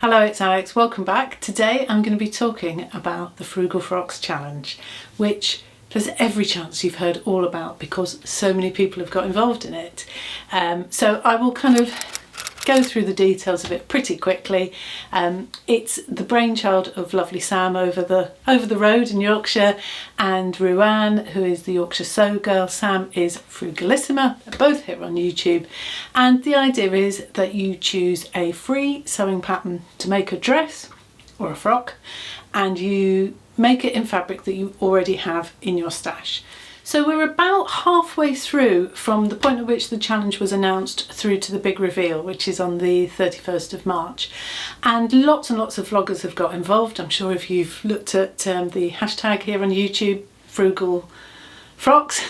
Hello, it's Alex. Welcome back. Today I'm going to be talking about the Frugal Frocks challenge, which there's every chance you've heard all about because so many people have got involved in it. So I will kind of go through the details of it pretty quickly. It's the brainchild of lovely Sam over the road in Yorkshire, and Ruan, who is the Yorkshire sew girl. Sam is Frugalissima. They're both here on YouTube, and the idea is that you choose a free sewing pattern to make a dress or a frock, and you make it in fabric that you already have in your stash. So we're about halfway through from the point at which the challenge was announced through to the big reveal, which is on the 31st of March. And lots of vloggers have got involved. I'm sure if you've looked at the hashtag here on YouTube, Frugal Frocks,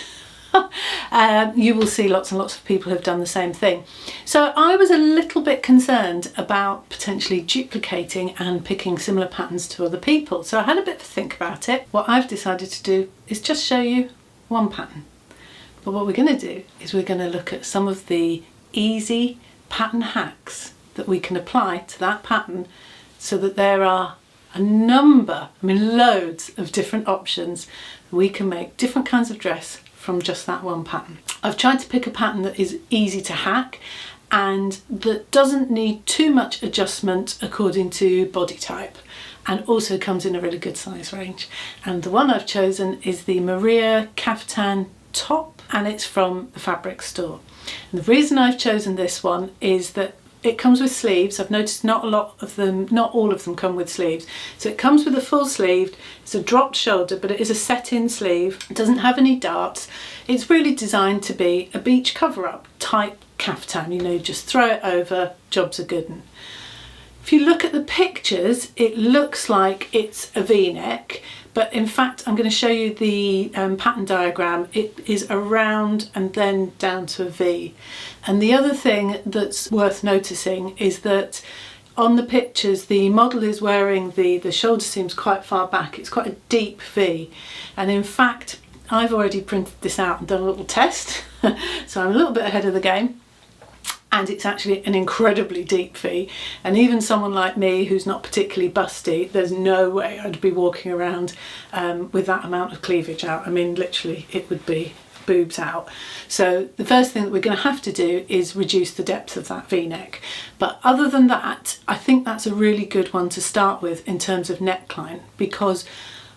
you will see lots and lots of people have done the same thing. So I was a little bit concerned about potentially duplicating and picking similar patterns to other people. So I had a bit of a think about it. What I've decided to do is just show you one pattern, but what we're going to do is we're going to look at some of the easy pattern hacks that we can apply to that pattern, so that there are a number, loads of different options. We can make different kinds of dress from just that one pattern. I've tried to pick a pattern that is easy to hack and that doesn't need too much adjustment according to body type, and also comes in a really good size range. And the one I've chosen is the Maria Caftan top, and it's from the fabric store. And the reason I've chosen this one is that it comes with sleeves. I've noticed not all of them come with sleeves. So it comes with a full sleeve, it's a dropped shoulder, but it is a set-in sleeve. It doesn't have any darts. It's really designed to be a beach cover-up type caftan. You know, just throw it over, jobs are good. And if you look at the pictures, it looks like it's a V-neck, but in fact I'm going to show you the pattern diagram. It is a round and then down to a V. And the other thing that's worth noticing is that on the pictures the model is wearing the shoulder seams quite far back. It's quite a deep V, and in fact I've already printed this out and done a little test so I'm a little bit ahead of the game. And it's actually an incredibly deep V, and even someone like me who's not particularly busty, there's no way I'd be walking around with that amount of cleavage out. Literally it would be boobs out. So the first thing that we're going to have to do is reduce the depth of that V-neck. But other than that, I think that's a really good one to start with in terms of neckline, because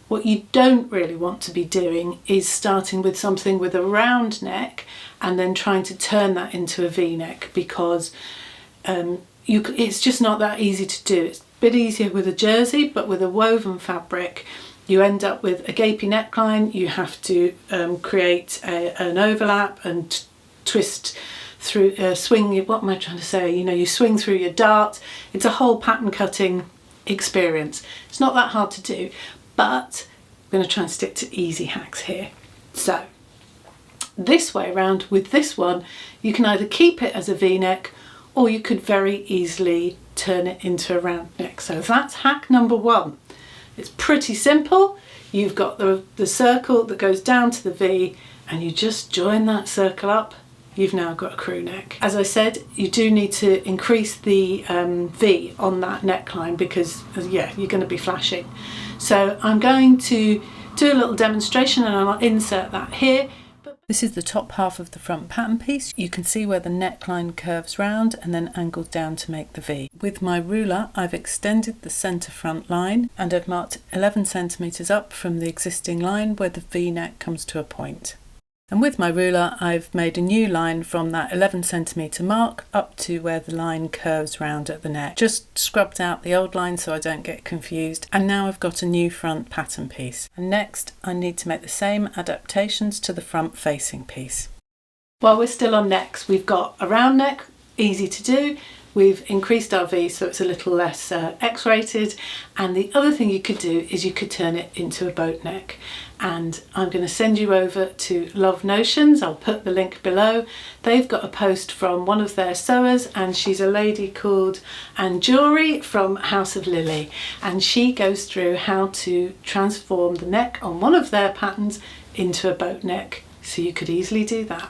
what you don't really want to be doing is starting with something with a round neck and then trying to turn that into a V-neck, because it's just not that easy to do. It's a bit easier with a jersey, but with a woven fabric you end up with a gapey neckline. You have to create an overlap and twist through, what am I trying to say? You swing through your dart. It's a whole pattern cutting experience. It's not that hard to do, but I'm going to try and stick to easy hacks here. So this way around with this one, you can either keep it as a V-neck or you could very easily turn it into a round neck. So that's hack number one. It's pretty simple. You've got the circle that goes down to the V, and you just join that circle up. You've now got a crew neck. As I said, you do need to increase the V on that neckline because you're going to be flashing. So I'm going to do a little demonstration and I'll insert that here. This is the top half of the front pattern piece. You can see where the neckline curves round and then angles down to make the V. With my ruler, I've extended the centre front line and I've marked 11 centimetres up from the existing line where the V-neck comes to a point. And with my ruler, I've made a new line from that 11 centimetre mark up to where the line curves round at the neck. Just scrubbed out the old line so I don't get confused. And now I've got a new front pattern piece. And next, I need to make the same adaptations to the front facing piece. While we're still on necks, we've got a round neck, easy to do. We've increased our V so it's a little less X-rated, and the other thing you could do is you could turn it into a boat neck. And I'm going to send you over to Love Notions. I'll put the link below. They've got a post from one of their sewers, and she's a lady called Anjuri from House of Lily, and she goes through how to transform the neck on one of their patterns into a boat neck, so you could easily do that.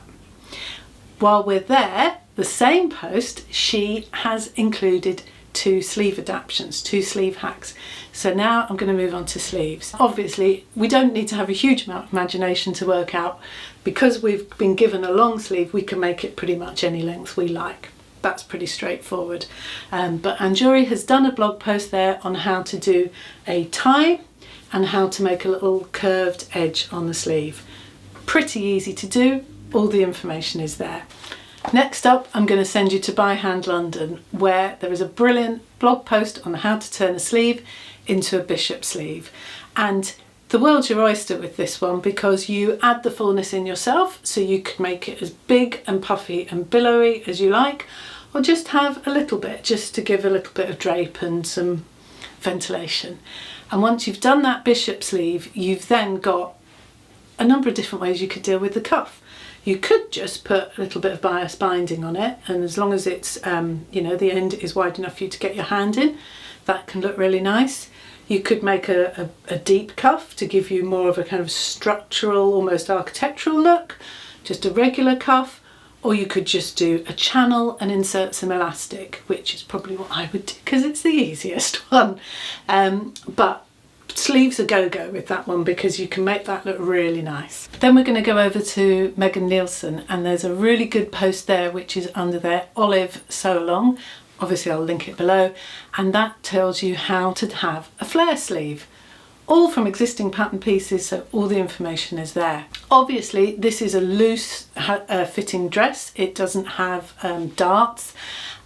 While we're there, the same post, she has included 2 sleeve adaptations, 2 sleeve hacks. So now I'm going to move on to sleeves. Obviously we don't need to have a huge amount of imagination to work out, because we've been given a long sleeve, we can make it pretty much any length we like. That's pretty straightforward. But Anjuri has done a blog post there on how to do a tie and how to make a little curved edge on the sleeve. Pretty easy to do, all the information is there. Next up, I'm going to send you to By Hand London, where there is a brilliant blog post on how to turn a sleeve into a bishop sleeve. And the world's your oyster with this one, because you add the fullness in yourself, so you can make it as big and puffy and billowy as you like, or just have a little bit, just to give a little bit of drape and some ventilation. And once you've done that bishop sleeve, you've then got a number of different ways you could deal with the cuff. You could just put a little bit of bias binding on it, and as long as it's, you know, the end is wide enough for you to get your hand in, that can look really nice. You could make a deep cuff to give you more of a kind of structural, almost architectural look, just a regular cuff, or you could just do a channel and insert some elastic, which is probably what I would do because it's the easiest one. But sleeves a go-go with that one, because you can make that look really nice. Then we're going to go over to Megan Neilsen, and there's a really good post there which is under their olive sew along. Obviously I'll link it below, and that tells you how to have a flare sleeve, all from existing pattern pieces, so all the information is there. Obviously this is a loose fitting dress, it doesn't have darts,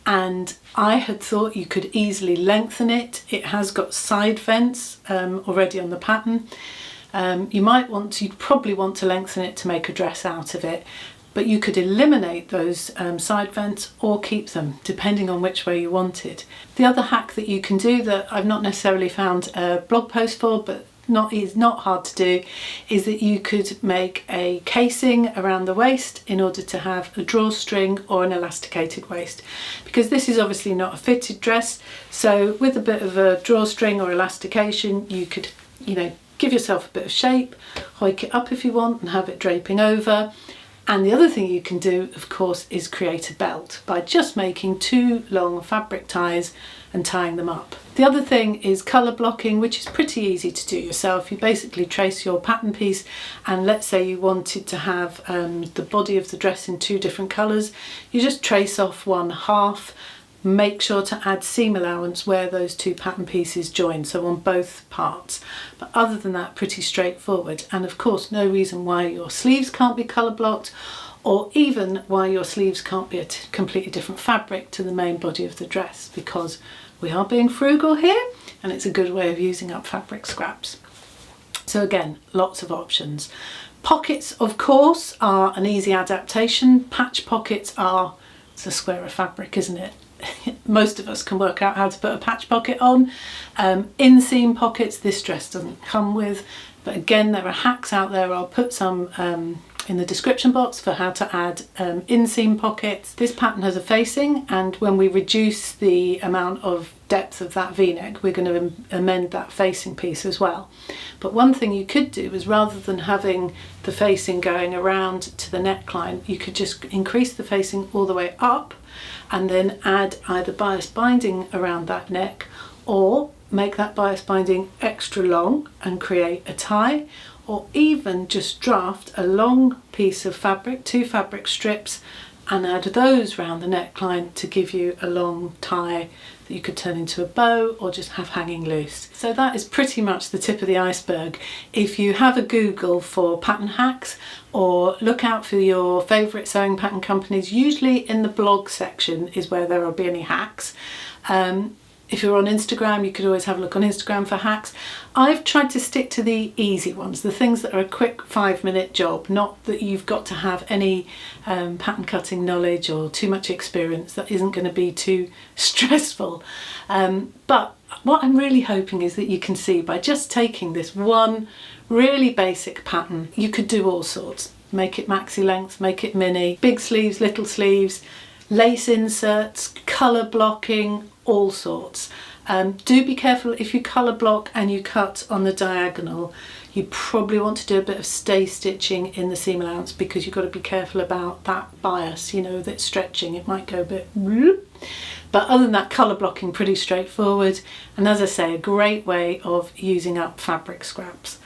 and I had thought you could easily lengthen it. It has got side vents already on the pattern. You'd probably want to lengthen it to make a dress out of it, but you could eliminate those side vents or keep them, depending on which way you wanted. The other hack that you can do that I've not necessarily found a blog post for, but is not hard to do, is that you could make a casing around the waist in order to have a drawstring or an elasticated waist, because this is obviously not a fitted dress. So with a bit of a drawstring or elastication, you could, you know, give yourself a bit of shape, hike it up if you want and have it draping over. And the other thing you can do, of course, is create a belt by just making 2 long fabric ties and tying them up. The other thing is colour blocking, which is pretty easy to do yourself. You basically trace your pattern piece, and let's say you wanted to have the body of the dress in 2 different colours. You just trace off 1/2, make sure to add seam allowance where those 2 pattern pieces join, so on both parts. But other than that, pretty straightforward. And of course, no reason why your sleeves can't be colour blocked, or even why your sleeves can't be a completely different fabric to the main body of the dress, because we are being frugal here and it's a good way of using up fabric scraps. So again, lots of options. Pockets, of course, are an easy adaptation. Patch pockets are, it's a square of fabric, isn't it? Most of us can work out how to put a patch pocket on. Inseam pockets, this dress doesn't come with, but again, there are hacks out there. I'll put some in the description box for how to add inseam pockets. This pattern has a facing, and when we reduce the amount of depth of that v-neck, we're going to amend that facing piece as well. But one thing you could do is, rather than having the facing going around to the neckline, you could just increase the facing all the way up and then add either bias binding around that neck, or make that bias binding extra long and create a tie, or even just draft a long piece of fabric, 2 fabric strips, and add those round the neckline to give you a long tie that you could turn into a bow or just have hanging loose. So that is pretty much the tip of the iceberg. If you have a Google for pattern hacks, or look out for your favourite sewing pattern companies, usually in the blog section is where there will be any hacks. If you're on Instagram, you could always have a look on Instagram for hacks. I've tried to stick to the easy ones, the things that are a quick 5-minute job, not that you've got to have any pattern cutting knowledge or too much experience. That isn't going to be too stressful. But what I'm really hoping is that you can see, by just taking this one really basic pattern, you could do all sorts. Make it maxi length, make it mini, big sleeves, little sleeves, lace inserts, colour blocking, all sorts. Do be careful if you colour block and you cut on the diagonal. You probably want to do a bit of stay stitching in the seam allowance, because you've got to be careful about that bias, you know, that's stretching. It might go a bit whoop. But other than that, colour blocking pretty straightforward, and as I say, a great way of using up fabric scraps.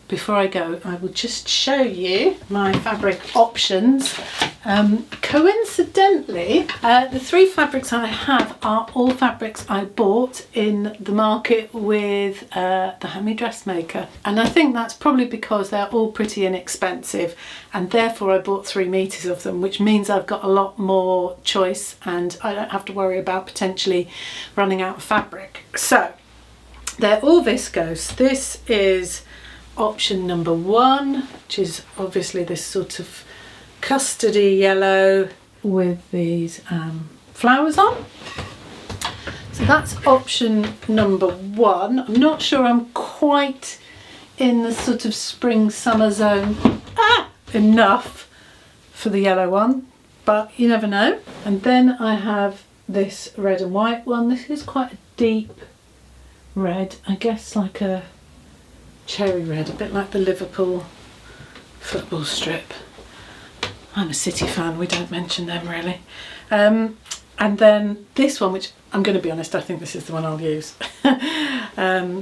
Before I go, I will just show you my fabric options. Coincidentally, the 3 fabrics I have are all fabrics I bought in the market with the Hammy Dressmaker, and I think that's probably because they're all pretty inexpensive, and therefore I bought 3 meters of them, which means I've got a lot more choice and I don't have to worry about potentially running out of fabric. So they're all viscose. This is option number 1, which is obviously this sort of custardy yellow with these flowers on. So that's option number 1. I'm not sure I'm quite in the sort of spring summer zone enough for the yellow one, but you never know. And then I have this red and white one. This is quite a deep red, I guess like a cherry red, a bit like the Liverpool football strip. I'm a City fan, we don't mention them really. And then this one, which I'm going to be honest, I think this is the one I'll use.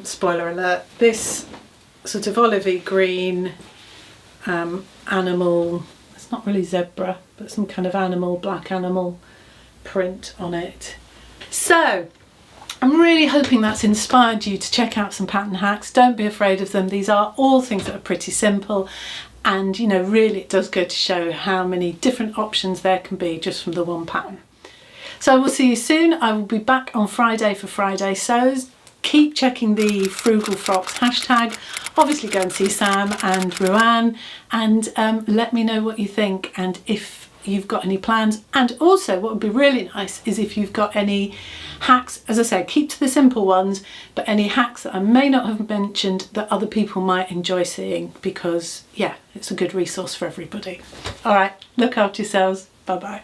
Spoiler alert. This sort of olivey green animal, it's not really zebra, but some kind of animal, black animal print on it. So I'm really hoping that's inspired you to check out some pattern hacks. Don't be afraid of them. These are all things that are pretty simple, and you know, really it does go to show how many different options there can be just from the one pattern. So we'll see you soon. I will be back on Friday for Friday sews. Keep checking the Frugal Frocks hashtag. Obviously go and see Sam and Ruan, and let me know what you think and if you've got any plans. And also what would be really nice is if you've got any hacks. As I say, keep to the simple ones, but any hacks that I may not have mentioned that other people might enjoy seeing, because yeah, it's a good resource for everybody. All right, look after yourselves. Bye bye.